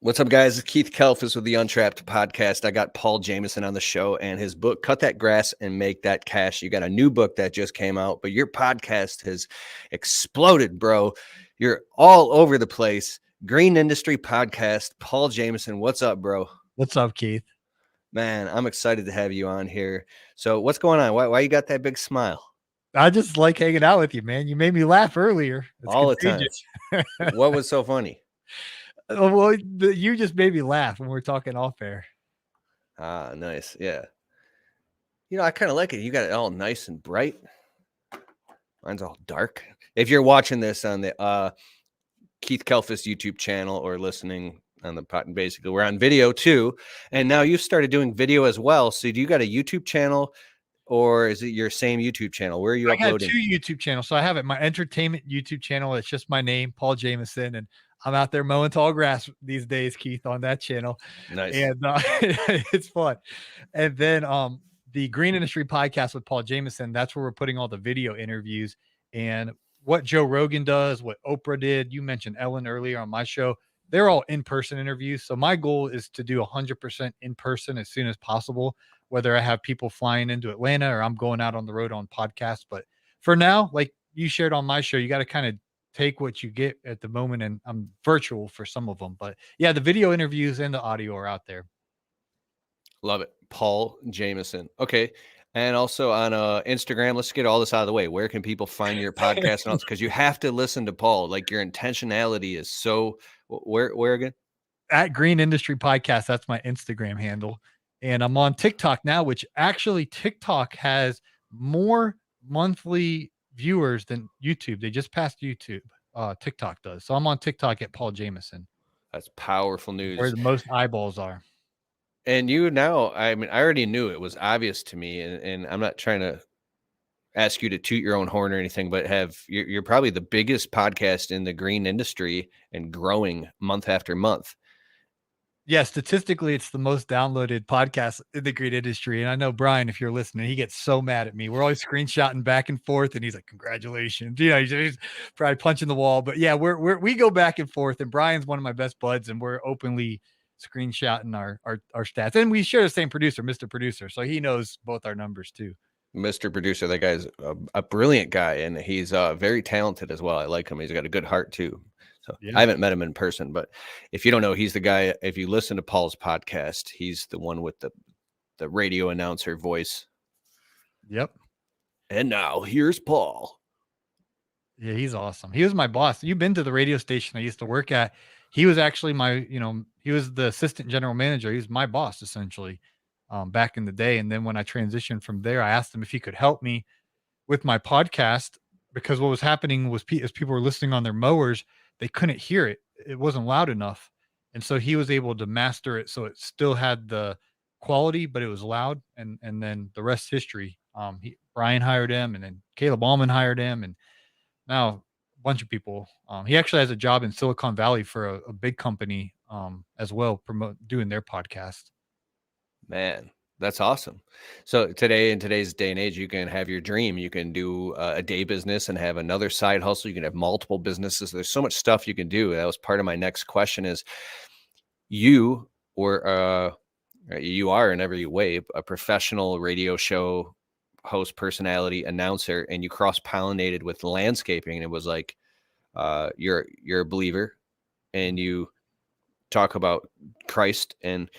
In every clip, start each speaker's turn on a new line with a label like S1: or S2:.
S1: What's up, guys? It's Keith Kelfis with the Untrapped podcast. I got Paul Jamison on the show and his book, Cut That Grass and Make That Cash. You got a new book that just came out, but your podcast has exploded, bro. You're all over the place. Green Industry Podcast. Paul Jamison, what's up, bro?
S2: What's up, Keith?
S1: Man, I'm excited to have you on here. So what's going on? Why you got that big smile?
S2: I just like hanging out with you, man. You made me laugh earlier. It's
S1: All the time.
S2: contagious.
S1: What was so funny?
S2: Well, you just made me laugh when we were talking off air.
S1: Ah, nice. Yeah. I kind of like it. You got it all nice and bright. Mine's all dark. If you're watching this on the Keith Kelfis YouTube channel or listening on the pot, basically we're on video too. And now you've started doing video as well. So do you got a YouTube channel or is it your same YouTube channel? Where are you uploading?
S2: I got 2 YouTube channels. So I have it, my entertainment YouTube channel. It's just my name, Paul Jamison. And I'm out there mowing tall grass these days, Keith, on that channel.
S1: Nice.
S2: And it's fun. And then the Green Industry Podcast with Paul Jamison, that's where we're putting all the video interviews and what Joe Rogan does, what Oprah did. You mentioned Ellen earlier on my show. They're all in-person interviews. So my goal is to do 100% in person as soon as possible, whether I have people flying into Atlanta or I'm going out on the road on podcasts. But for now, like you shared on my show, you got to kind of take what you get at the moment, and I'm virtual for some of them. But yeah, the video interviews and the audio are out there.
S1: Love it. Paul Jamison. Okay. And also on Instagram, let's get all this out of the way. Where can people find your podcast? And because you have to listen to Paul, like your intentionality is so. Where again?
S2: At Green Industry Podcast. That's my Instagram handle, and I'm on TikTok now. Which actually TikTok has more monthly viewers than YouTube. They just passed YouTube. TikTok does. So I'm on TikTok at Paul Jamison.
S1: That's powerful news.
S2: Where the most eyeballs are.
S1: And you now, I mean, I already knew it was obvious to me, and I'm not trying to ask you to toot your own horn or anything, but you're probably the biggest podcast in the green industry and growing month after month.
S2: Yeah, statistically, it's the most downloaded podcast in the green industry. And I know Brian, if you're listening, he gets so mad at me. We're always screenshotting back and forth, and he's like, "Congratulations!" He's probably punching the wall. But yeah, we go back and forth, and Brian's one of my best buds, and we're openly screenshotting our stats, and we share the same producer, Mr. Producer, so he knows both our numbers too.
S1: Mr. Producer, that guy's a brilliant guy, and he's very talented as well. I like him. He's got a good heart too. So yeah. I haven't met him in person, but if you don't know, he's the guy. If you listen to Paul's podcast, he's the one with the radio announcer voice.
S2: Yep.
S1: And now here's Paul.
S2: Yeah, he's awesome. He was my boss. You've been to the radio station I used to work at. He was actually he was the assistant general manager. He was my boss essentially back in the day. And then when I transitioned from there, I asked him if he could help me with my podcast, because what was happening was as people were listening on their mowers, they couldn't hear it. It wasn't loud enough. And so he was able to master it so it still had the quality, but it was loud. And then the rest history. Brian hired him, and then Caleb Allman hired him, and now a bunch of people. He actually has a job in Silicon Valley for a big company as well, doing their podcast.
S1: Man, that's awesome. So today, in today's day and age, you can have your dream. You can do a day business and have another side hustle. You can have multiple businesses. There's so much stuff you can do. That was part of my next question is you are in every way a professional radio show host, personality, announcer, and you cross-pollinated with landscaping. And it was like, you're a believer and you talk about Christ, and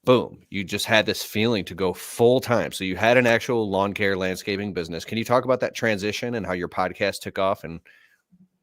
S1: boom, you just had this feeling to go full time. So you had an actual lawn care landscaping business. Can you talk about that transition and how your podcast took off? And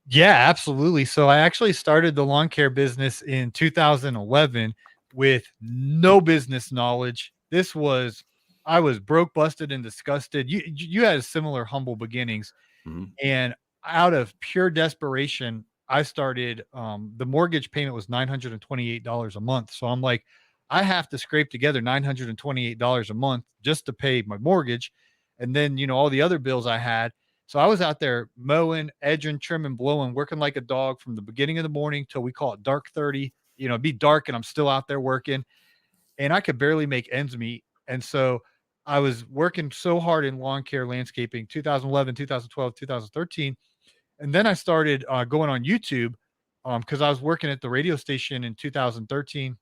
S2: yeah, absolutely. So I actually started the lawn care business in 2011 with no business knowledge. I was broke, busted, and disgusted. You had similar humble beginnings. Mm-hmm. And out of pure desperation, I started, the mortgage payment was $928 a month. So I'm like, I have to scrape together $928 a month just to pay my mortgage. And then, all the other bills I had. So I was out there mowing, edging, trimming, blowing, working like a dog from the beginning of the morning till we call it dark 30, it'd be dark and I'm still out there working, and I could barely make ends meet. And so I was working so hard in lawn care landscaping, 2011, 2012, 2013. And then I started going on YouTube because I was working at the radio station in 2013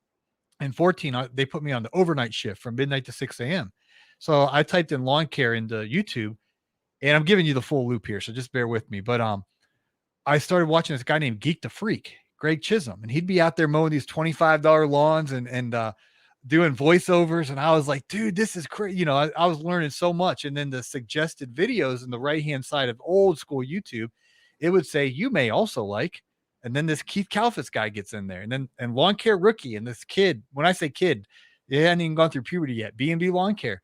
S2: and 14. They put me on the overnight shift from midnight to 6 a.m. So I typed in lawn care into YouTube, and I'm giving you the full loop here, so just bear with me. But I started watching this guy named Geek the Freak, Greg Chisholm, and he'd be out there mowing these $25 lawns and doing voiceovers. And I was like, dude, this is crazy. You know, I was learning so much. And then the suggested videos in the right hand side of old school YouTube, it would say, you may also like. And then this Keith Kalfas guy gets in there, and lawn care rookie, and this kid. When I say kid, he hadn't even gone through puberty yet. B&B Lawn Care.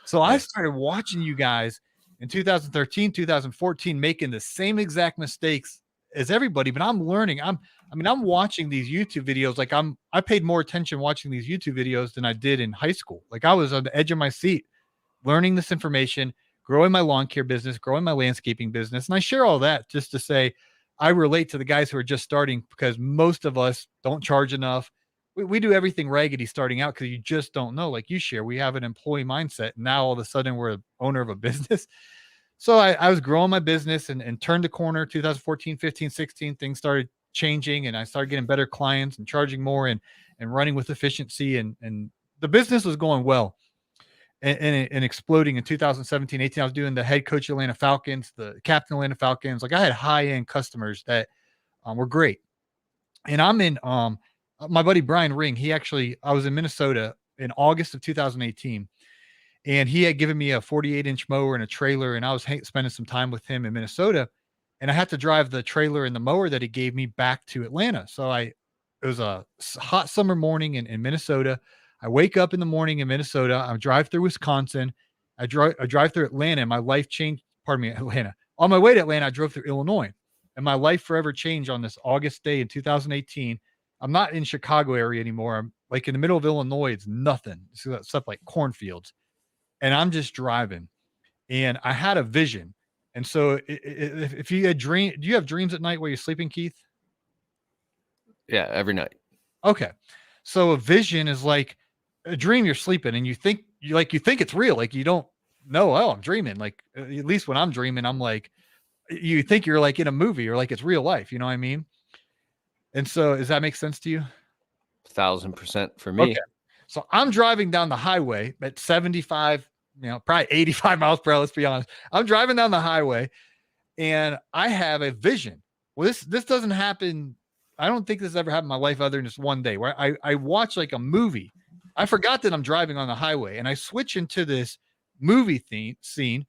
S2: So I started watching you guys in 2013, 2014, making the same exact mistakes as everybody, but I'm learning. I'm watching these YouTube videos. Like I paid more attention watching these YouTube videos than I did in high school. Like I was on the edge of my seat, learning this information, growing my lawn care business, growing my landscaping business. And I share all that just to say, I relate to the guys who are just starting, because most of us don't charge enough. We do everything raggedy starting out because you just don't know. Like you share, we have an employee mindset. Now all of a sudden we're an owner of a business. So I was growing my business and turned the corner 2014, 15, 16. Things started changing, and I started getting better clients and charging more and running with efficiency. And the business was going well and exploding in 2017, 18. I was doing the head coach of Atlanta Falcons, the captain of Atlanta Falcons. Like I had high-end customers that were great. And I'm in my buddy Brian Ring. I was in Minnesota in August of 2018. And he had given me a 48-inch mower and a trailer, and I was spending some time with him in Minnesota. And I had to drive the trailer and the mower that he gave me back to Atlanta. So it was a hot summer morning in Minnesota. I wake up in the morning in Minnesota. I drive through Wisconsin. I drive through Atlanta, and my life changed. Pardon me, Atlanta. On my way to Atlanta, I drove through Illinois, and my life forever changed on this August day in 2018. I'm not in Chicago area anymore. I'm like in the middle of Illinois. It's nothing. It's stuff like cornfields. And I'm just driving, and I had a vision. And so if you had do you have dreams at night while you're sleeping, Keith?
S1: Yeah, every night.
S2: Okay. So a vision is like a dream. You're sleeping and you think it's real. Like you don't know, oh, I'm dreaming. Like at least when I'm dreaming, I'm like, you think you're like in a movie or like it's real life. You know what I mean? And so does that make sense to you?
S1: 1,000% for me.
S2: Okay. So I'm driving down the highway at 75, probably 85 miles per hour. Let's be honest. I'm driving down the highway and I have a vision. Well, this doesn't happen. I don't think this ever happened in my life other than just one day where I watch like a movie. I forgot that I'm driving on the highway and I switch into this movie scene,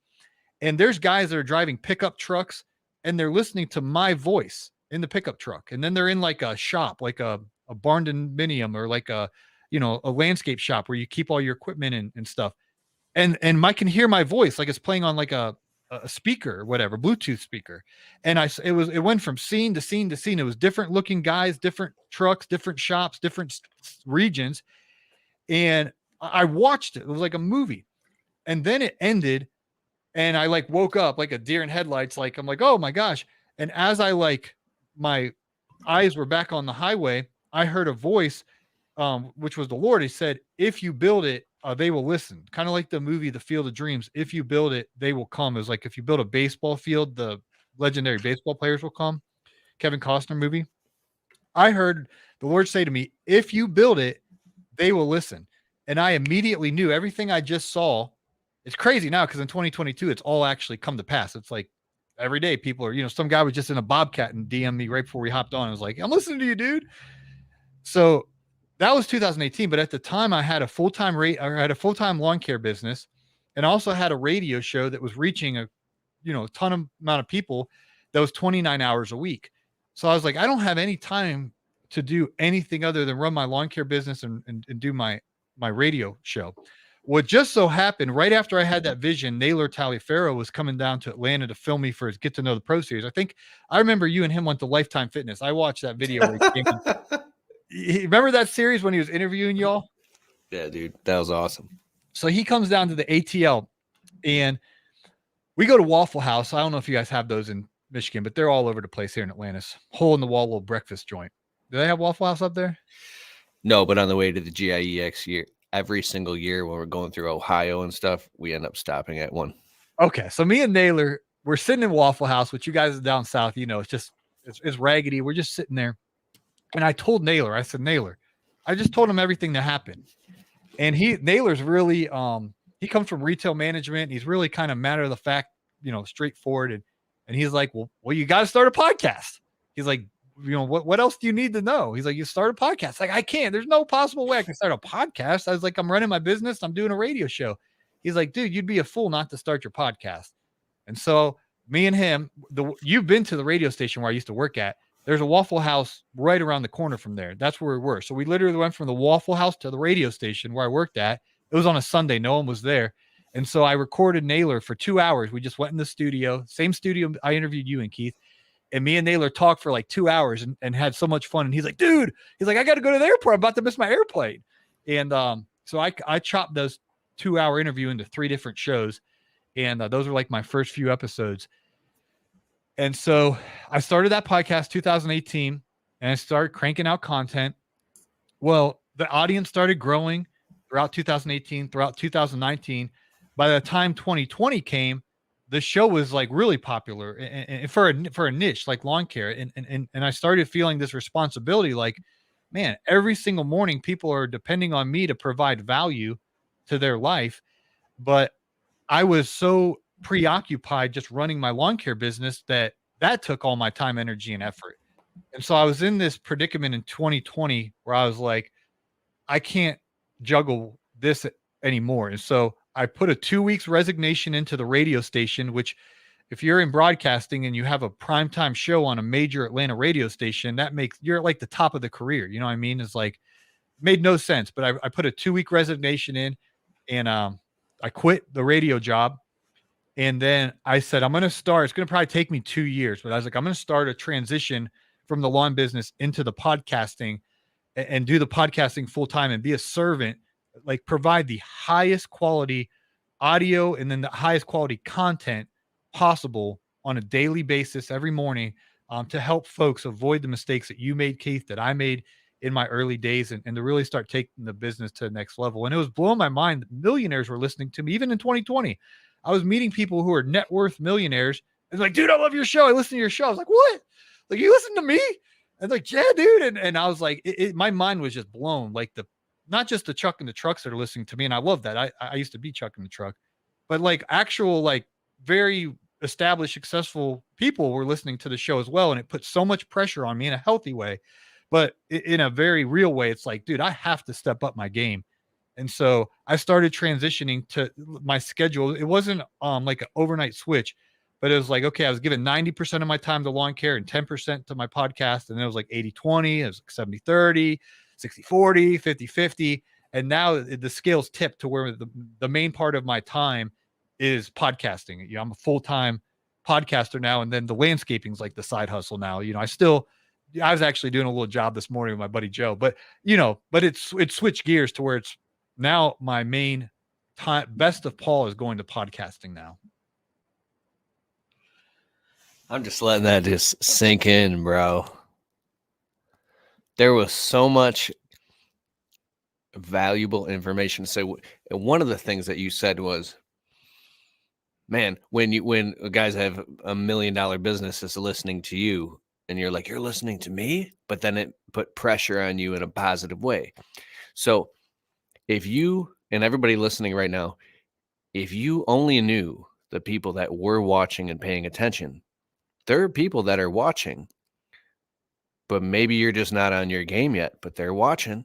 S2: and there's guys that are driving pickup trucks and they're listening to my voice in the pickup truck. And then they're in like a shop, like a barn dominium or like a landscape shop where you keep all your equipment and stuff. And I can hear my voice like it's playing on like a speaker or whatever, Bluetooth speaker. And it went from scene to scene to scene. It was different looking guys, different trucks, different shops, different regions. And I watched it. It was like a movie. And then it ended and I like woke up like a deer in headlights. Like, I'm like, oh my gosh. And as my eyes were back on the highway, I heard a voice, which was the Lord. He said, if you build it, they will listen. Kind of like the movie, The Field of Dreams. If you build it, they will come. It was like, if you build a baseball field, the legendary baseball players will come. Kevin Costner movie. I heard the Lord say to me, if you build it, they will listen. And I immediately knew everything I just saw. It's crazy now because in 2022, it's all actually come to pass. It's like every day people are, some guy was just in a Bobcat and DM'd me right before we hopped on. I was like, I'm listening to you, dude. So that was 2018. But at the time I had a full-time lawn care business. And I also had a radio show that was reaching a ton amount of people that was 29 hours a week. So I was like, I don't have any time to do anything other than run my lawn care business and do my radio show. What just so happened right after I had that vision, Naylor Taliaferro was coming down to Atlanta to film me for his Get to Know the Pro series. I remember you and him went to Lifetime Fitness. I watched that video. Where he came remember that series when he was interviewing y'all?
S1: Yeah, dude, that was awesome.
S2: So he comes down to the ATL and we go to Waffle House. I don't know if you guys have those in Michigan, but they're all over the place here in Atlanta. Hole in the wall little breakfast joint. Do they have Waffle House up there?
S1: No, but on the way to the GIEX year, every single year when we're going through Ohio and stuff, we end up stopping at one.
S2: Okay. So me and Naylor, we're sitting in Waffle House, which you guys are down south, it's It's raggedy. We're just sitting there. And I told Naylor, I said, Naylor, I just told him everything that happened. And Naylor's really, he comes from retail management. He's really kind of matter of the fact, straightforward. And he's like, well, you got to start a podcast. He's like, what else do you need to know? He's like, you start a podcast. Like, I can't, there's no possible way I can start a podcast. I was like, I'm running my business. I'm doing a radio show. He's like, dude, you'd be a fool not to start your podcast. And so me and him, you've been to the radio station where I used to work at. There's a Waffle House right around the corner from there. That's where we were. So we literally went from the Waffle House to the radio station where I worked at. It was on a Sunday. No one was there. And so I recorded Naylor for 2 hours. We just went in the studio, same studio I interviewed you in, Keith. And me and Naylor talked for like 2 hours and had so much fun. And he's like, dude, I got to go to the airport. I'm about to miss my airplane. And so I chopped those 2-hour interview into 3 different shows. And those were like my first few episodes. And so I started that podcast 2018 and I started cranking out content. Well, the audience started growing throughout 2018, throughout 2019. By the time 2020 came, the show was like really popular and for a niche like lawn care. And I started feeling this responsibility like, man, every single morning people are depending on me to provide value to their life. But I was so preoccupied just running my lawn care business that took all my time, energy, and effort. And so I was in this predicament in 2020 where I was like, I can't juggle this anymore. And so I put a 2 weeks resignation into the radio station, which if you're in broadcasting and you have a primetime show on a major Atlanta radio station, you're like the top of the career. You know what I mean? It's like made no sense, but I put a 2 week resignation in and I quit the radio job. And then I said, I'm going to start, it's going to probably take me 2 years, but I was like, I'm going to start a transition from the lawn business into the podcasting and do the podcasting full time and be a servant, like provide the highest quality audio and then the highest quality content possible on a daily basis every morning to help folks avoid the mistakes that you made, Keith, that I made in my early days and to really start taking the business to the next level. And it was blowing my mind that millionaires were listening to me, even in 2020. I was meeting people who are net worth millionaires. It's like, dude, I love your show. I listen to your show. I was like, what? Like, you listen to me? And like, yeah, dude. And I was like, my mind was just blown. Like not just the Chuck and the trucks that are listening to me. And I love that. I used to be Chuck and the truck, but like actual, like very established, successful people were listening to the show as well. And it put so much pressure on me in a healthy way, but in a very real way. It's like, dude, I have to step up my game. And so I started transitioning to my schedule. It wasn't like an overnight switch, but it was like, okay, I was giving 90% of my time to lawn care and 10% to my podcast. And then it was like 80-20, it was like 70-30, 60-40, 50-50. And now the scales tip to where the main part of my time is podcasting. I'm a full-time podcaster now. And then the landscaping is like the side hustle now. I was actually doing a little job this morning with my buddy Joe, but it switched gears to where it's now my main time. Best of Paul is going to podcasting now.
S1: I'm just letting that just sink in, bro. There was so much valuable information. So one of the things that you said was, man, when guys have $1 million businesses listening to you and you're like, you're listening to me, but then it put pressure on you in a positive way. So if you, and everybody listening right now, if you only knew the people that were watching and paying attention, there are people that are watching, but maybe you're just not on your game yet, but they're watching.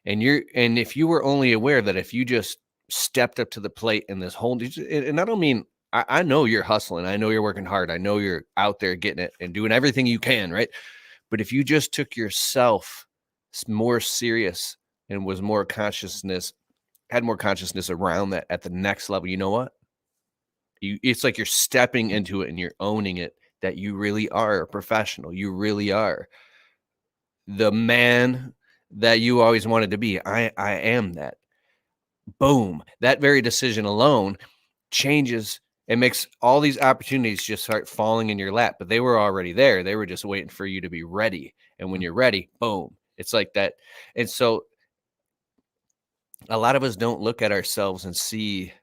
S1: And if you were only aware that if you just stepped up to the plate in this whole, and I don't mean, I know you're hustling. I know you're working hard. I know you're out there getting it and doing everything you can, right? But if you just took yourself more serious and was had more consciousness around that at the next level, you know what? It's like you're stepping into it and you're owning it, that you really are a professional. You really are the man that you always wanted to be. I am that. Boom. That very decision alone changes and makes all these opportunities just start falling in your lap, but they were already there. They were just waiting for you to be ready. And when you're ready, boom, it's like that. And so a lot of us don't look at ourselves and see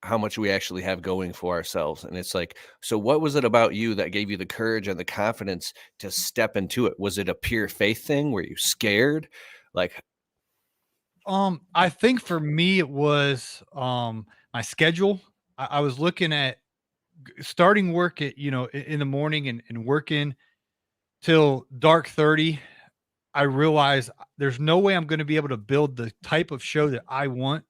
S1: how much we actually have going for ourselves. And it's like, so what was it about you that gave you the courage and the confidence to step into it? Was it a pure faith thing? Were you scared? Like,
S2: I think for me it was my schedule. I was looking at starting work at, in the morning and working till dark 30. I realized there's no way I'm going to be able to build the type of show that I want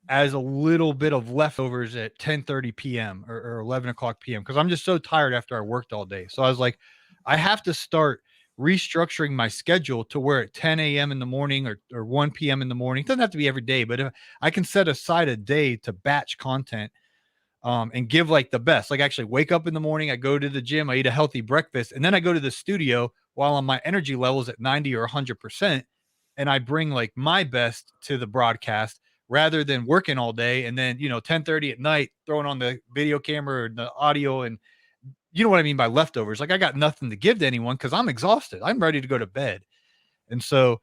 S2: as a little bit of leftovers at 10:30 p.m. or 11 o'clock p.m. because I'm just so tired after I worked all day. So I was like, I have to start restructuring my schedule to where at 10 a.m. in the morning or 1 p.m. in the morning, it doesn't have to be every day, but if I can set aside a day to batch content and give like the best. Like actually wake up in the morning, I go to the gym, I eat a healthy breakfast, and then I go to the studio while on my energy levels at 90 or 100%. And I bring like my best to the broadcast rather than working all day. And then, 10:30 at night, throwing on the video camera or the audio. And you know what I mean by leftovers. Like I got nothing to give to anyone because I'm exhausted. I'm ready to go to bed. And so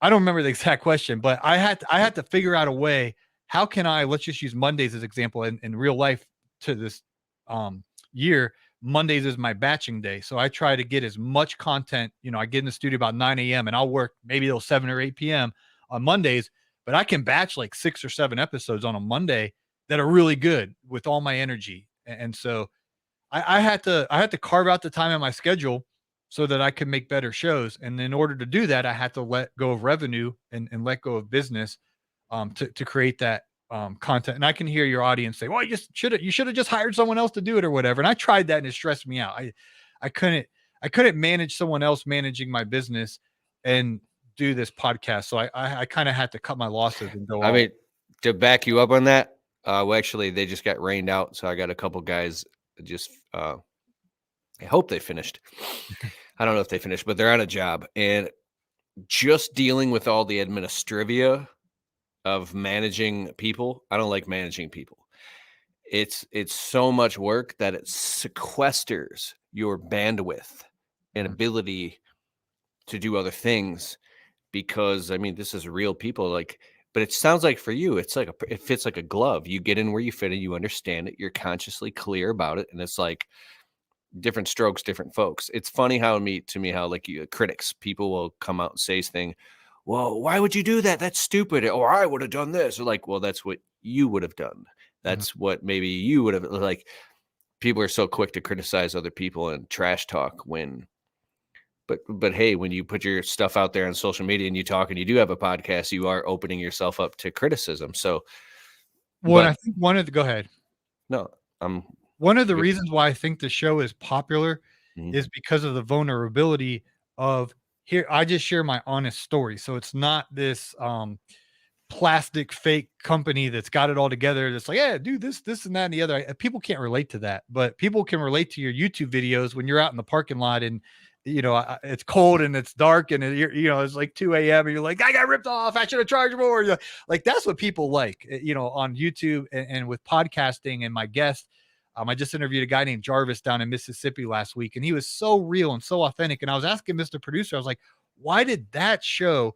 S2: I don't remember the exact question, but I had to figure out a way. How can I, let's just use Mondays as example in real life to this year. Mondays is my batching day. So I try to get as much content. I get in the studio about 9 a.m. and I'll work maybe till 7 or 8 p.m. on Mondays, but I can batch like 6 or 7 episodes on a Monday that are really good with all my energy. And so I had to carve out the time in my schedule so that I could make better shows. And in order to do that, I had to let go of revenue and let go of business to create that content. And I can hear your audience say, well, you should have just hired someone else to do it or whatever. And I tried that and it stressed me out. I couldn't manage someone else managing my business and do this podcast. So I kind of had to cut my losses and go
S1: I
S2: all.
S1: mean, to back you up on that, well, actually, they just got rained out. So I got a couple guys just, I hope they finished. I don't know if they finished, but they're on a job. And just dealing with all the administrivia of managing people, I don't like managing people. It's so much work that it sequesters your bandwidth and ability to do other things because I mean this is real people like but it sounds like for you it's like it fits like a glove. You get in where you fit and you understand it, you're consciously clear about it, and it's like different strokes, different folks. It's funny how how like critics, people will come out and say thing, well, why would you do that? That's stupid. Or I would have done this. Or like, well, that's what you would have done.
S2: Mhm.
S1: That's what maybe you would have like. People are so quick to criticize other people and trash talk when, but hey, when you put your stuff out there on social media and you talk and you do have a podcast, you are opening yourself up to criticism. So,
S2: Well, and I
S1: but
S2: think go ahead.
S1: no, I'm
S2: One of the
S1: good.
S2: reasons why I think the show is popular
S1: Mhm.
S2: is because of the vulnerability of here. I just share my honest story. So it's not this plastic fake company that's got it all together. That's like, yeah, do this and that and the other. People can't relate to that, but people can relate to your YouTube videos when you're out in the parking lot and it's cold and it's dark and it's like 2 a.m. and you're like, I got ripped off. I should have charged more. Like that's what people like, on YouTube and with podcasting and my guest. I just interviewed a guy named Jarvis down in Mississippi last week, and he was so real and so authentic. And I was asking Mr. Producer, I was like, why did that show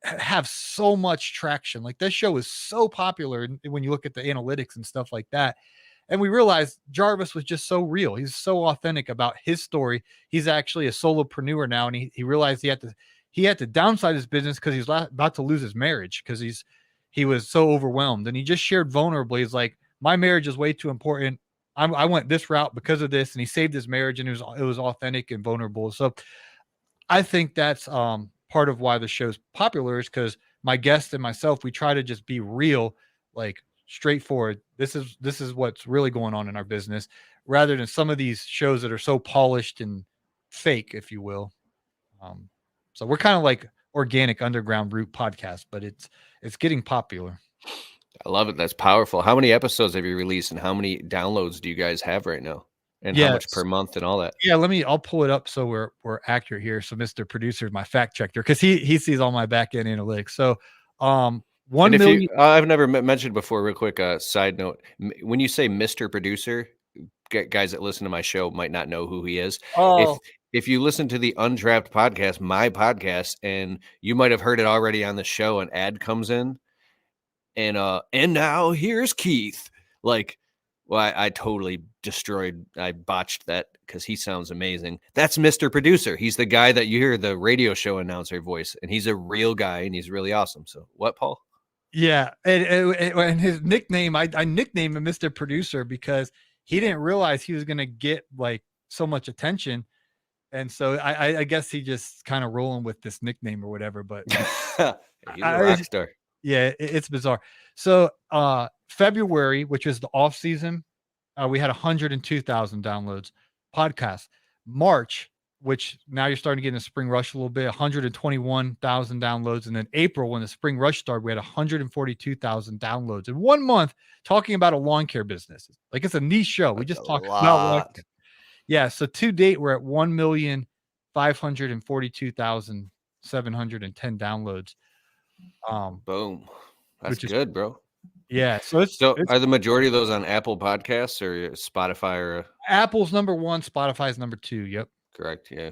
S2: have so much traction? Like that show is so popular when you look at the analytics and stuff like that. And we realized Jarvis was just so real. He's so authentic about his story. He's actually a solopreneur now, and he realized he had to downsize his business because he's about to lose his marriage because he was so overwhelmed. And he just shared vulnerably. He's like, my marriage is way too important. I went this route because of this, and he saved his marriage, and it was authentic and vulnerable. So I think that's part of why the show's popular is because my guest and myself, we try to just be real, like straightforward. This is what's really going on in our business, rather than some of these shows that are so polished and fake, if you will. Um, so we're kind of like organic underground root podcast, but it's getting popular.
S1: I love it. That's powerful. How many episodes have you released and how many downloads do you guys have right now? And how much per
S2: Yes.
S1: month and all that?
S2: Yeah, I'll pull it up so we're accurate here. So Mr. Producer is my fact checker because he sees all my back end analytics. So
S1: And
S2: one
S1: if you,
S2: million.
S1: I've never mentioned before, real quick, side note, when you say Mr. Producer, guys that listen to my show might not know who he is. If
S2: Oh,
S1: if you listen to the Undraft podcast, my podcast, and you might have heard it already on the show, an ad comes in, and now here's Keith. Like, well, I totally I botched that because he sounds amazing. That's Mr. Producer. He's the guy that you hear the radio show announcer voice, and he's a real guy and he's really awesome. So what, Paul?
S2: Yeah, and his nickname, I nicknamed him Mr. Producer because he didn't realize he was gonna get like so much attention, and so I guess he just kind of rolling with this nickname or whatever. But
S1: He's a
S2: I
S1: rock star.
S2: yeah, it's bizarre. So February, which is the off season, we had 102,000 downloads. Podcast. March, which now you're starting to get in the spring rush a little bit, 121,000 downloads. And then April, when the spring rush started, we had 142,000 downloads in 1 month talking about a lawn care business. Like it's a niche show. We
S1: That's
S2: just
S1: a
S2: talk about lawn
S1: lot.
S2: care. Yeah. So to date, we're at 1,542,710 downloads.
S1: Boom. That's
S2: Which is
S1: good, bro.
S2: yeah. So
S1: So
S2: it's
S1: are the majority of those on Apple Podcasts or Spotify or
S2: Apple's number one, Spotify's number two. Yep.
S1: correct? Yeah.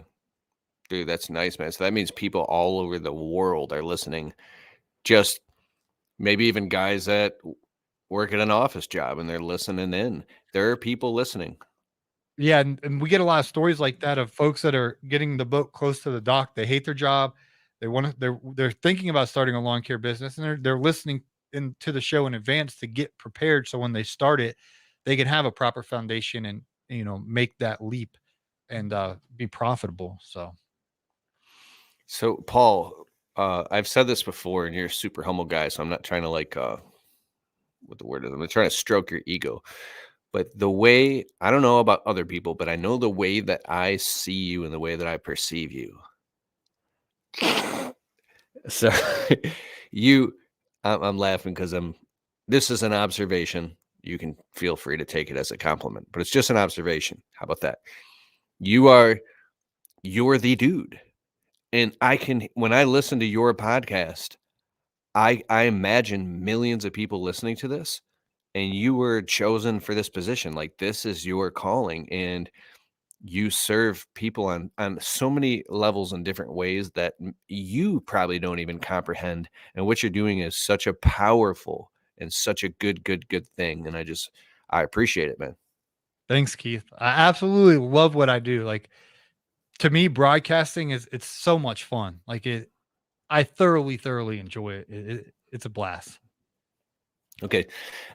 S1: Dude, that's nice, man. So that means people all over the world are listening. Just maybe even guys that work at an office job and they're listening in. There are people listening.
S2: Yeah, and we get a lot of stories like that of folks that are getting the boat close to the dock. They hate their job. They want to. They're thinking about starting a lawn care business, and they're listening into the show in advance to get prepared. So when they start it, they can have a proper foundation and make that leap and be profitable.
S1: So Paul, I've said this before, and you're a super humble guy, so I'm not trying to like what the word is. I'm not trying to stroke your ego. But the way I don't know about other people, but I know the way that I see you and the way that I perceive you. So I'm laughing because this is an observation. You can feel free to take it as a compliment, but it's just an observation. How about that? You're the dude. And when I listen to your podcast, I imagine millions of people listening to this, and you were chosen for this position. Like this is your calling, and you serve people on so many levels in different ways that you probably don't even comprehend. And what you're doing is such a powerful and such a good thing. And I appreciate it, man.
S2: Thanks, Keith. I absolutely love what I do. Like to me, broadcasting it's so much fun. Like I thoroughly enjoy it. It's a blast.
S1: Okay.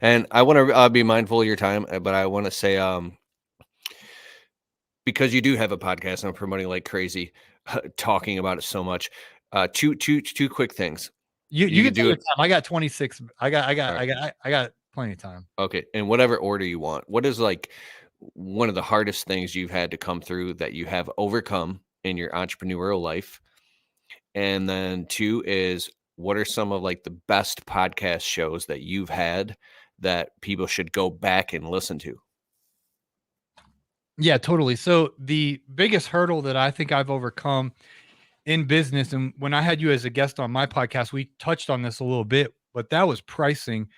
S1: And I want to be mindful of your time, but I want to say, because you do have a podcast and I'm promoting like crazy, talking about it so much. Two quick things.
S2: You
S1: You
S2: can
S1: could
S2: take
S1: do
S2: your
S1: it.
S2: time. I got 26. I got
S1: All right.
S2: I got plenty of time.
S1: Okay. In whatever order you want. What is like one of the hardest things you've had to come through that you have overcome in your entrepreneurial life? And then two is, what are some of like the best podcast shows that you've had that people should go back and listen to?
S2: Yeah, totally. So the biggest hurdle that I think I've overcome in business, and when I had you as a guest on my podcast, we touched on this a little bit, but that was pricing.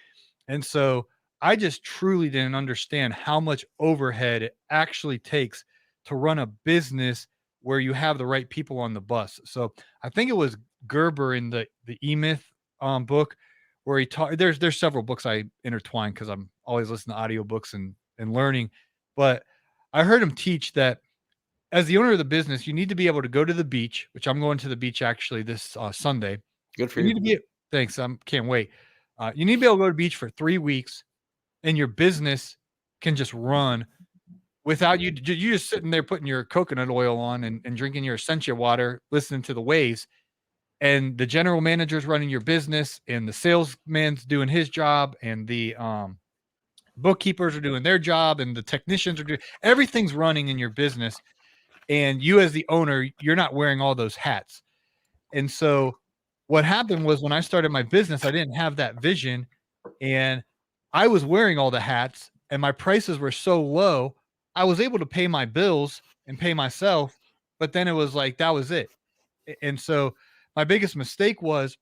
S2: And so I just truly didn't understand how much overhead it actually takes to run a business where you have the right people on the bus. So I think it was Gerber in the E-Myth book where he taught. There's several books I intertwine because I'm always listening to audiobooks and learning. But I heard him teach that as the owner of the business, you need to be able to go to the beach, which I'm going to the beach actually this Sunday.
S1: Good for
S2: You
S1: you.
S2: need to be thanks. I can't wait. You need to be able to go to the beach for 3 weeks, and your business can just run without you. You just sitting there putting your coconut oil on and drinking your Essentia water, listening to the waves. And the general manager's running your business, and the salesman's doing his job, and the bookkeepers are doing their job, and the technicians are doing everything's running in your business. And you, as the owner, you're not wearing all those hats. And so what happened was when I started my business, I didn't have that vision, and I was wearing all the hats and my prices were so low, I was able to pay my bills and pay myself, but then it was like that was it. And so my biggest mistake was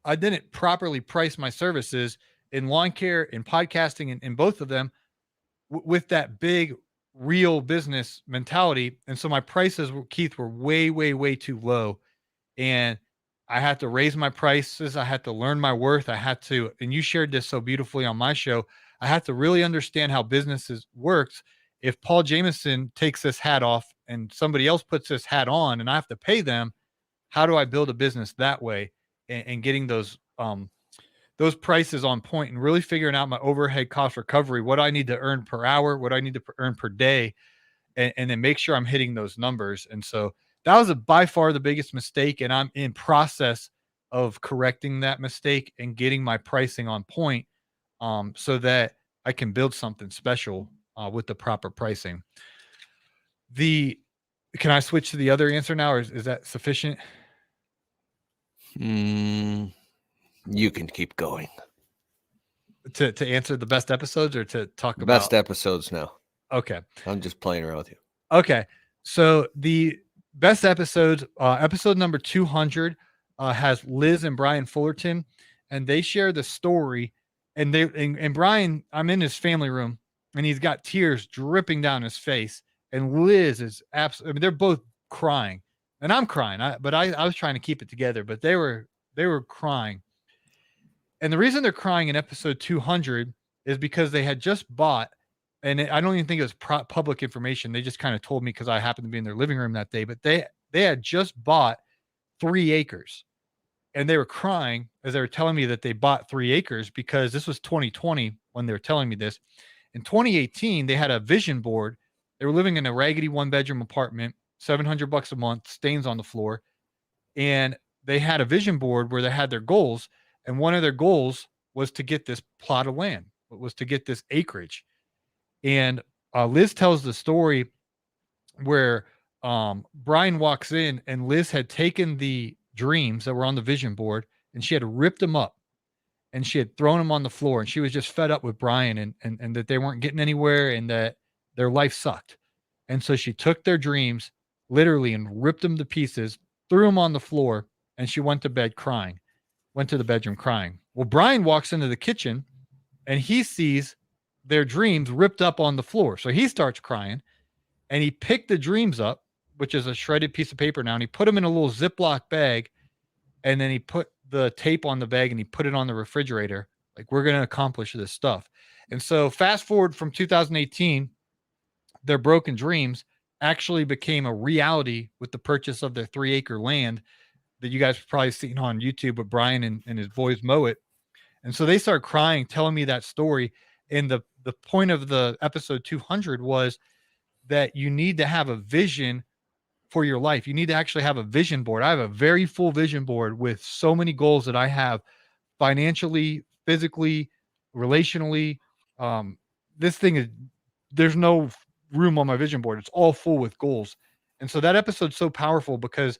S2: I didn't properly price my services in lawn care, in podcasting, and in both of them with that big real business mentality. And so my prices were, Keith, were way too low. And I had to raise my prices. I had to learn my worth. I had to, and you shared this so beautifully on my show. I have to really understand how businesses works. If Paul Jamison takes this hat off and somebody else puts this hat on and I have to pay them, how do I build a business that way, and getting those prices on point and really figuring out my overhead cost recovery, what I need to earn per hour, what I need to earn per day, and then make sure I'm hitting those numbers. And so that was by far the biggest mistake. And I'm in process of correcting that mistake and getting my pricing on point, so that I can build something special with the proper pricing. The Can I switch to the other answer now, or is that sufficient?
S1: You can keep going.
S2: To answer the best episodes or to talk
S1: Best
S2: about?
S1: episodes now.
S2: Okay.
S1: I'm just playing around with you.
S2: Okay. So the best episodes, episode number 200, has Liz and Brian Fullerton, and they share the story. And Brian, I'm in his family room, and he's got tears dripping down his face. And Liz is absolutely, I mean, they're both crying, and I'm crying. I was trying to keep it together, but they were crying. And the reason they're crying in episode 200 is because they had just bought, and I don't even think it was public information. They just kind of told me because I happened to be in their living room that day. But they had just bought 3 acres, and they were crying as they were telling me that they bought 3 acres, because this was 2020 when they were telling me this. In 2018, they had a vision board. They were living in a raggedy 1-bedroom apartment, $700 a month, stains on the floor, and they had a vision board where they had their goals, and one of their goals was to get this plot of land, was to get this acreage. And Liz tells the story where Brian walks in, and Liz had taken the dreams that were on the vision board, and she had ripped them up, and she had thrown them on the floor, and she was just fed up with Brian, and that they weren't getting anywhere, and that their life sucked. And so she took their dreams literally and ripped them to pieces, threw them on the floor, and she went to bed crying, went to the bedroom crying. Well, Brian walks into the kitchen, and he sees their dreams ripped up on the floor. So he starts crying, and he picked the dreams up, which is a shredded piece of paper now, and he put them in a little Ziploc bag, and then he put the tape on the bag and he put it on the refrigerator. Like, we're going to accomplish this stuff. And so fast forward from 2018, their broken dreams actually became a reality with the purchase of their 3-acre land that you guys have probably seen on YouTube with Brian and his boys mow it. And so they started crying, telling me that story. And the point of the episode 200 was that you need to have a vision for your life. You need to actually have a vision board. I have a very full vision board with so many goals that I have financially, physically, relationally. This thing is, there's no room on my vision board. It's all full with goals. And so that episode's so powerful because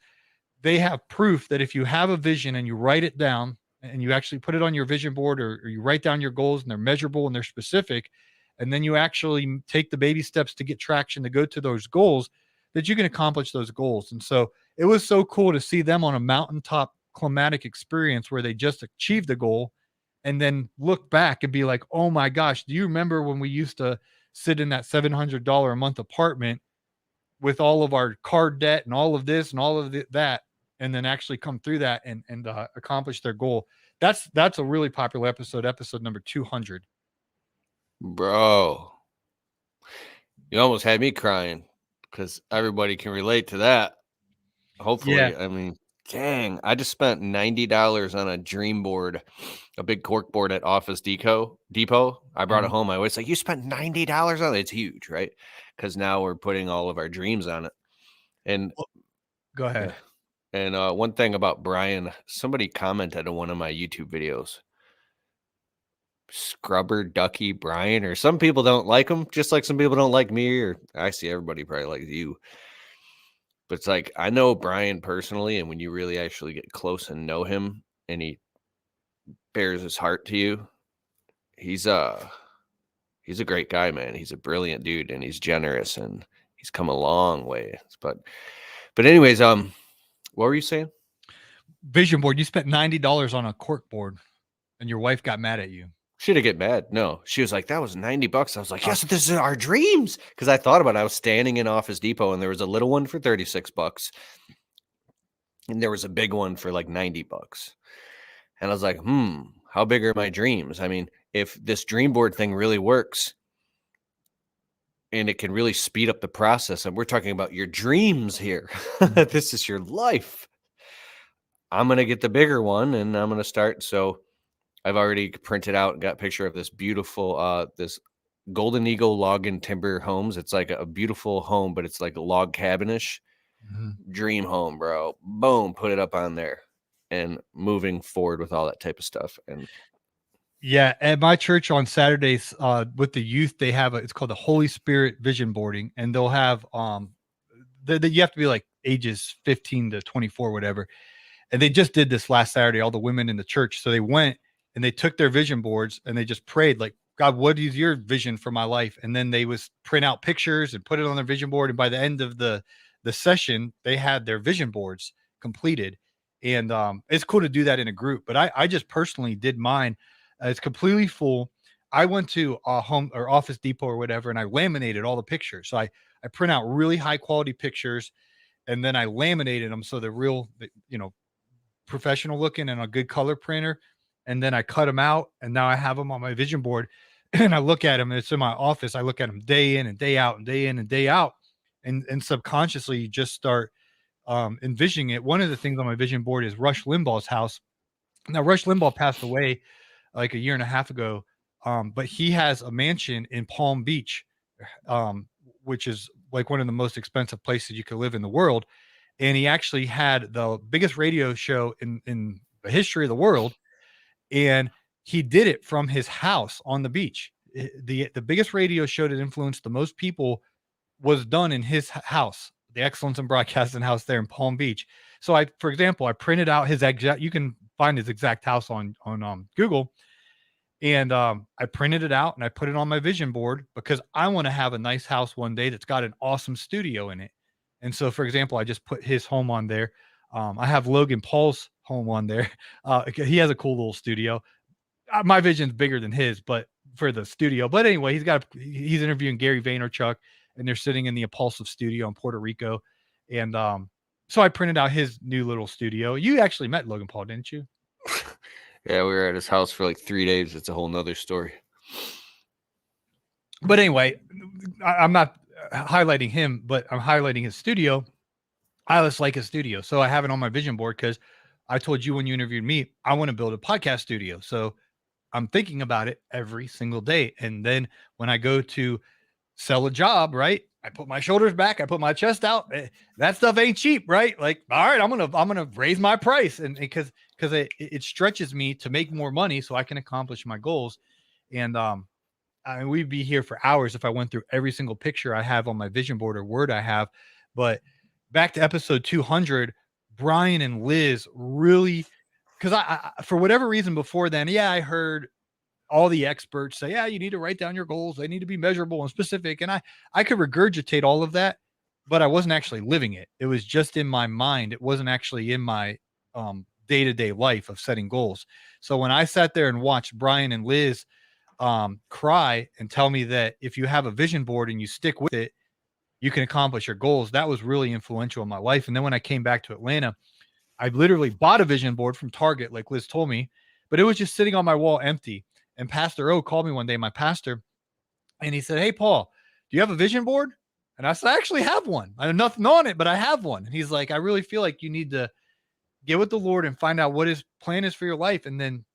S2: they have proof that if you have a vision and you write it down and you actually put it on your vision board, or you write down your goals and they're measurable and they're specific, and then you actually take the baby steps to get traction to go to those goals, that you can accomplish those goals. And so it was so cool to see them on a mountaintop climatic experience where they just achieved the goal and then look back and be like, oh my gosh, do you remember when we used to sit in that $700 a month apartment with all of our card debt and all of this and all of that, and then actually come through that and accomplish their goal? That's a really popular episode number 200.
S1: Bro, you almost had me crying because everybody can relate to that. Hopefully.
S2: Yeah.
S1: I mean, dang, I just spent $90 on a dream board, a big cork board at Office Depot. I brought it home. I always like, you spent $90 on it. It's huge, right? Because now we're putting all of our dreams on it. And
S2: Go ahead.
S1: And one thing about Brian, somebody commented on one of my YouTube videos, Scrubber Ducky Brian, or some people don't like him, just like some people don't like me, or I see everybody probably likes you. But it's like, I know Brian personally, and when you really actually get close and know him and he bears his heart to you, he's a great guy, man. He's a brilliant dude, and he's generous, and he's come a long way. But anyways, what were you saying?
S2: Vision board. You spent $90 on a cork board and your wife got mad at you.
S1: She didn't get mad. No, she was like, that was $90. I was like, yes, this is our dreams. Because I thought about it. I was standing in Office Depot, and there was a little one for $36. And there was a big one for like $90. And I was like, how big are my dreams? I mean, if this dream board thing really works and it can really speed up the process, and we're talking about your dreams here, this is your life. I'm going to get the bigger one and I'm going to start. So I've already printed out and got a picture of this beautiful, this Golden Eagle log and timber homes. It's like a beautiful home, but it's like a log cabinish dream home, bro. Boom, put it up on there and moving forward with all that type of stuff. And
S2: Yeah, at my church on Saturdays, with the youth, they have it's called the Holy Spirit Vision Boarding, and they'll have you have to be like ages 15 to 24, whatever. And they just did this last Saturday, all the women in the church. So they went and they took their vision boards and they just prayed, like, God, what is your vision for my life? And then they was print out pictures and put it on their vision board. And by the end of the session, they had their vision boards completed. And it's cool to do that in a group. But I just personally did mine. It's completely full. I went to a home or Office Depot or whatever, and I laminated all the pictures. So I print out really high quality pictures, and then I laminated them so they're real, professional looking and a good color printer. And then I cut them out, and now I have them on my vision board. And I look at them, and it's in my office. I look at them day in and day out, and day in and day out, and subconsciously you just start envisioning it. One of the things on my vision board is Rush Limbaugh's house. Now, Rush Limbaugh passed away like a year and a half ago, but he has a mansion in Palm Beach, which is like one of the most expensive places you could live in the world. And he actually had the biggest radio show in the history of the world, and he did it from his house on the beach. The biggest radio show that influenced the most people was done in his house, the Excellence in Broadcasting house there in Palm Beach. So for example, I printed out his exact. You can find his exact house on Google, and I printed it out and I put it on my vision board because I want to have a nice house one day that's got an awesome studio in it. And so, for example, I just put his home on there. I have Logan Paul's home on there. He has a cool little studio. My vision's bigger than his, but for the studio. But anyway, he's interviewing Gary Vaynerchuk, and they're sitting in the Impulsive studio in Puerto Rico. And so I printed out his new little studio. You actually met Logan Paul, didn't you?
S1: yeah, we were at his house for like 3 days. It's a whole nother story.
S2: But anyway, I'm not highlighting him, but I'm highlighting his studio. I just like his studio. So I have it on my vision board because I told you when you interviewed me, I want to build a podcast studio. So I'm thinking about it every single day. And then when I go to sell a job, right, I put my shoulders back, I put my chest out. That stuff ain't cheap, right? Like, all right, I'm gonna raise my price, and because it stretches me to make more money so I can accomplish my goals. And I mean, we'd be here for hours if I went through every single picture I have on my vision board or word I have. But back to episode 200, Brian and Liz really, because I for whatever reason before then, yeah, I heard all the experts say, yeah, you need to write down your goals. They need to be measurable and specific. And I could regurgitate all of that, but I wasn't actually living it. It was just in my mind. It wasn't actually in my day-to-day life of setting goals. So when I sat there and watched Brian and Liz cry and tell me that if you have a vision board and you stick with it, you can accomplish your goals, that was really influential in my life. And then when I came back to Atlanta, I literally bought a vision board from Target, like Liz told me, but it was just sitting on my wall empty. And Pastor O called me one day, my pastor, and he said, hey, Paul, do you have a vision board? And I said, I actually have one. I have nothing on it, but I have one. And he's like, I really feel like you need to get with the Lord and find out what his plan is for your life, and then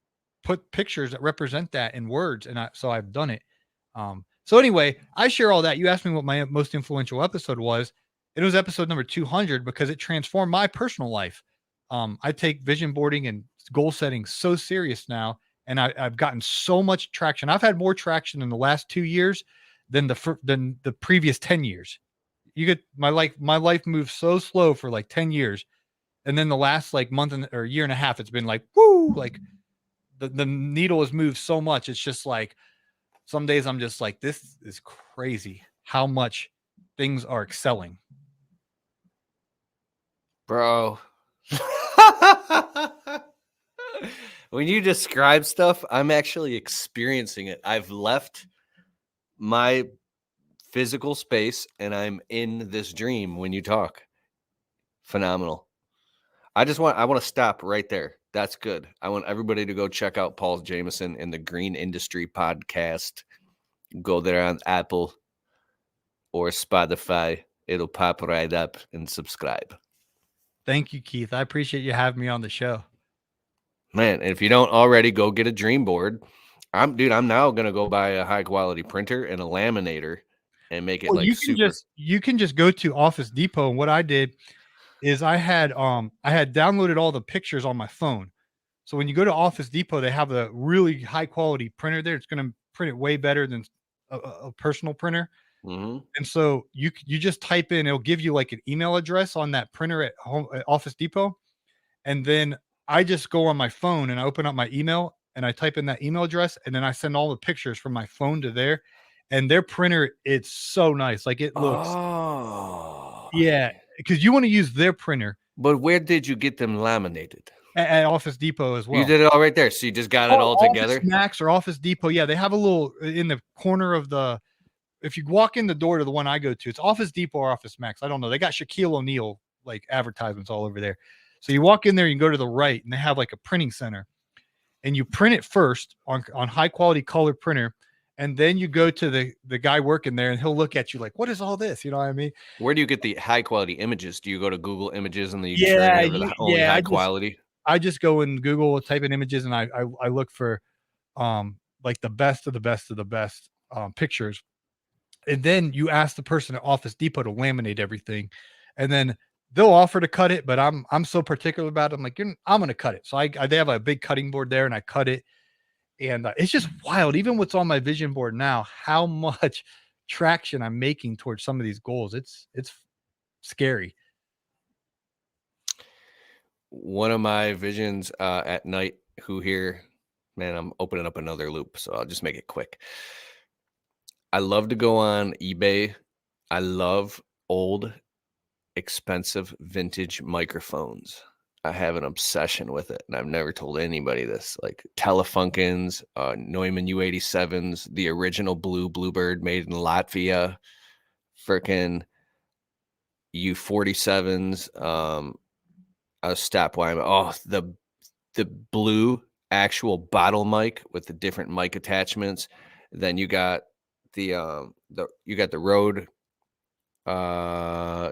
S2: put pictures that represent that in words. And so I've done it. So anyway, I share all that. You asked me what my most influential episode was. It was episode number 200 because it transformed my personal life. I take vision boarding and goal setting so serious now, and I've gotten so much traction. I've had more traction in the last 2 years than the previous 10 years. You get my life moved so slow for like 10 years. And then the last like month or year and a half, it's been like, woo, like the needle has moved so much. It's just like, some days I'm just like, this is crazy how much things are excelling.
S1: Bro. When you describe stuff, I'm actually experiencing it. I've left my physical space and I'm in this dream when you talk. Phenomenal. I want to stop right there. That's good. I want everybody to go check out Paul Jamison and the Green Industry Podcast. Go there on Apple or Spotify. It'll pop right up and subscribe.
S2: Thank you, Keith. I appreciate you having me on the show.
S1: Man, if you don't already, go get a dream board. I'm now gonna go buy a high quality printer and a laminator and make it
S2: Well,
S1: like super.
S2: you can just go to Office Depot, and what I did is I had downloaded all the pictures on my phone. So when you go to Office Depot, they have a really high quality printer there. It's going to print it way better than a personal printer.
S1: Mhm.
S2: And so you just type in, it'll give you like an email address on that printer at home at Office Depot, and then I just go on my phone and I open up my email and I type in that email address, and then I send all the pictures from my phone to there. And their printer, it's so nice. Like it looks,
S1: Oh,
S2: yeah, because you want to use their printer
S1: but where did you get them laminated?
S2: at Office Depot as
S1: You
S2: well.
S1: did it all right there. So you just got it
S2: Oh,
S1: all
S2: Office
S1: together.
S2: Max or Office Depot, yeah, they have a little in the corner of the if you walk in the door to the one I go to, it's Office Depot or Office Max. I don't know. They got Shaquille O'Neal like advertisements all over there. So you walk in there, you can go to the right, and they have like a printing center, and you print it first on high quality color printer, and then you go to the guy working there, and he'll look at you like, "What is all this?" You know what I mean?
S1: Where do you get the high quality images? Do you go to Google Images and then you churn
S2: Yeah,
S1: over the only high quality?
S2: I just go in Google, type in images, and I look for like the best of the best of the best pictures, and then you ask the person at Office Depot to laminate everything, and then they'll offer to cut it. But I'm so particular about it. I'm like, I'm going to cut it. So they have a big cutting board there, and I cut it, and it's just wild. Even what's on my vision board now, how much traction I'm making towards some of these goals. It's scary.
S1: One of my visions at night, who here, man, I'm opening up another loop, so I'll just make it quick. I love to go on eBay. I love old, expensive vintage microphones. I have an obsession with it, and I've never told anybody this. Like Telefunkens, Neumann U87s, the original blue Bluebird made in Latvia, freaking U47s, a step Wyman. Oh, the blue actual bottle mic with the different mic attachments. Then you got the you got the Rode.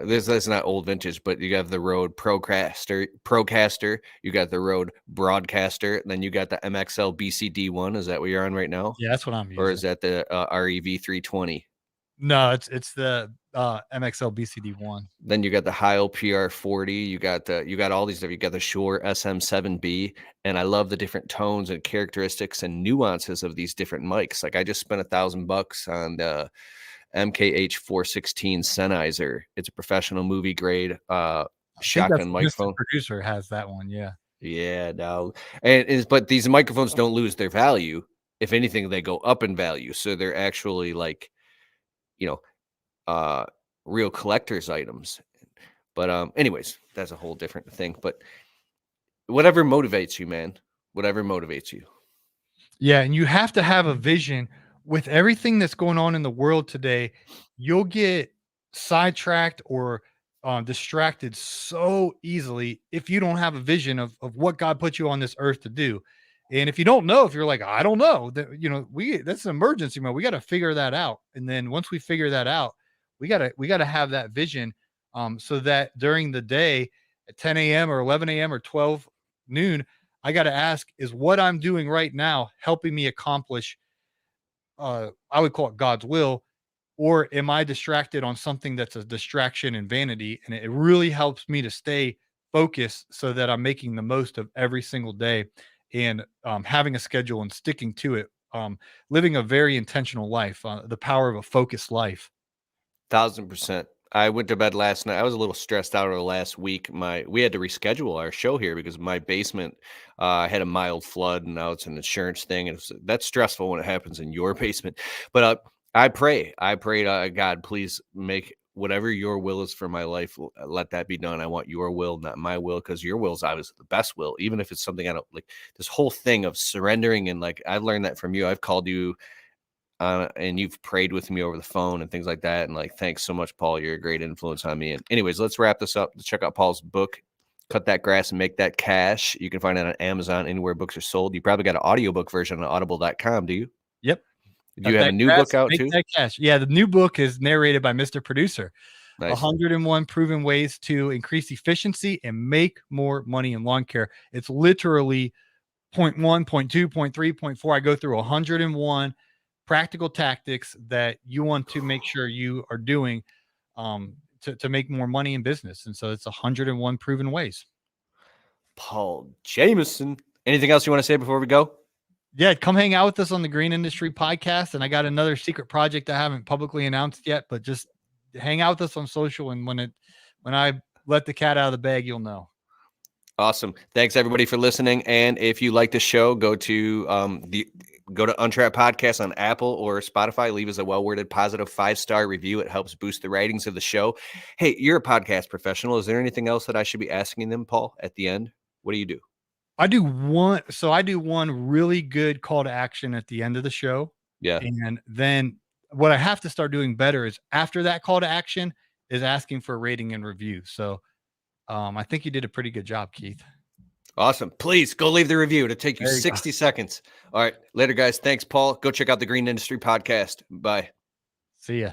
S1: This is not old vintage, but you got the Rode Procaster. You got the Rode Broadcaster. And then you got the MXL BCD1. Is that what you're on right now,
S2: Yeah, that's what I'm
S1: or
S2: using.
S1: is that the REV 320?
S2: No, it's the MXL BCD1.
S1: Then you got the Heil PR40. You got all these stuff. You got the Shure SM7B, and I love the different tones and characteristics and nuances of these different mics. Like I just spent $1,000 on the MKH 416 Sennheiser. It's a professional movie grade
S2: I think that's
S1: shotgun
S2: Mr.
S1: microphone.
S2: Producer has that one. Yeah.
S1: Yeah, no, but these microphones don't lose their value. If anything, they go up in value. So they're actually like, you know, uh, real collector's items. But anyways, that's a whole different thing. But whatever motivates you, man. Whatever motivates you.
S2: Yeah, and you have to have a vision with everything that's going on in the world today. You'll get sidetracked or distracted so easily if you don't have a vision of what God put you on this earth to do. And if you don't know, if you're like, I don't know, that that's an emergency mode. We got to figure that out. And then once we figure that out, we gotta have that vision, so that during the day at 10 a.m. or 11 a.m. or 12 noon, I got to ask, is what I'm doing right now helping me accomplish, I would call it God's will, or am I distracted on something that's a distraction and vanity? And it really helps me to stay focused so that I'm making the most of every single day, and having a schedule and sticking to it, living a very intentional life, the power of a focused life.
S1: 1,000%. I went to bed last night. I was a little stressed out over the last week. We had to reschedule our show here because my basement had a mild flood, and now it's an insurance thing, and that's stressful when it happens in your basement. But I pray to God, please make whatever your will is for my life. Let that be done. I want your will, not my will, because your will is obviously the best will, even if it's something I don't like. This whole thing of surrendering, and like I've learned that from you. I've called you and you've prayed with me over the phone and things like that. And like, thanks so much, Paul. You're a great influence on me. And anyways, let's wrap this up. Check out Paul's book, cut that grass and make that cash. You can find it on Amazon, anywhere books are sold. You probably got an audiobook version on audible.com, do you?
S2: Yep.
S1: Do you have a new book out
S2: Make
S1: too?
S2: that cash. Yeah, the new book is narrated by Mr. Producer.
S1: Nice.
S2: 101 proven ways to increase efficiency and make more money in lawn care. It's literally point 1, point 2, point 3, point 4. I go through 101 practical tactics that you want to make sure you are doing to make more money in business. And so it's 101 proven ways.
S1: Paul Jamison. Anything else you want to say before we go?
S2: Yeah, come hang out with us on the Green Industry Podcast. And I got another secret project I haven't publicly announced yet, but just hang out with us on social. And when I let the cat out of the bag, you'll know.
S1: Awesome. Thanks everybody for listening. And if you like the show, go to Untrapped Podcast on Apple or Spotify. Leave us a well-worded positive 5-star review. It helps boost the ratings of the show. Hey, you're a podcast professional. Is there anything else that I should be asking them, Paul, at the end? What do you do?
S2: I do one really good call to action at the end of the show.
S1: Yeah.
S2: And then what I have to start doing better is after that call to action is asking for a rating and review. So I think you did a pretty good job, Keith.
S1: Awesome. Please go leave the review. It'll take you 60 seconds. All right. Later, guys. Thanks, Paul. Go check out the Green Industry Podcast. Bye.
S2: See ya.